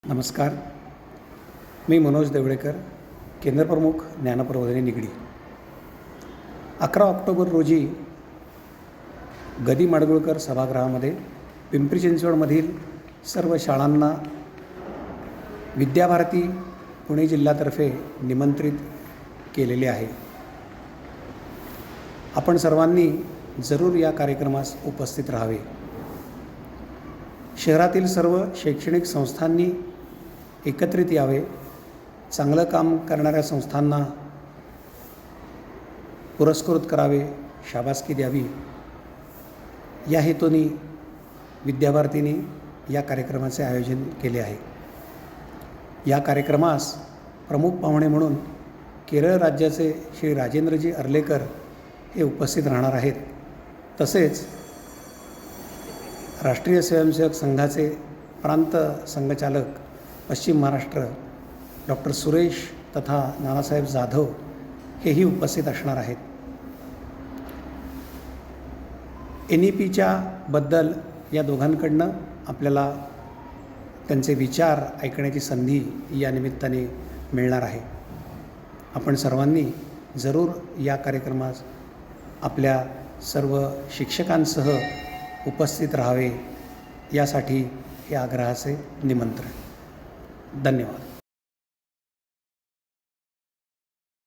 नमस्कार. मी मनोज देवळेकर, केंद्रप्रमुख ज्ञानप्रबोधिनी निगडी. 11 ऑक्टोबर रोजी गदी माडगुळकर सभागृहामध्ये पिंपरी चिंचवडमधील सर्व शाळांना विद्याभारती पुणे जिल्ह्यातर्फे निमंत्रित केलेले आहे. आपण सर्वांनी जरूर या कार्यक्रमास उपस्थित राहावे. शहरातील सर्व शैक्षणिक संस्थांनी एकत्रित यावे. चांगलं काम करणाऱ्या संस्थांना पुरस्कृत करावे, शाबासकी द्यावी, या हेतूने विद्याभारतीने या कार्यक्रमाचे आयोजन केले आहे. या कार्यक्रमास प्रमुख पाहुणे म्हणून केरळ राज्याचे श्री राजेंद्रजी अर्लेकर हे उपस्थित राहणार आहेत. तसेच राष्ट्रीय स्वयंसेवक संघाचे प्रांत संघचालक पश्चिम महाराष्ट्र डॉक्टर सुरेश तथा नानासाहेब जाधव हेही उपस्थित असणार आहेत. NEPच्या बद्दल या दोघांकडनं आपल्याला त्यांचे विचार ऐकण्याची संधी या निमित्ताने मिळणार आहे. आपण सर्वांनी जरूर या कार्यक्रमास आपल्या सर्व शिक्षकांसह उपस्थित राहावे, यासाठी हे आग्रहाचे निमंत्रण. धन्यवाद.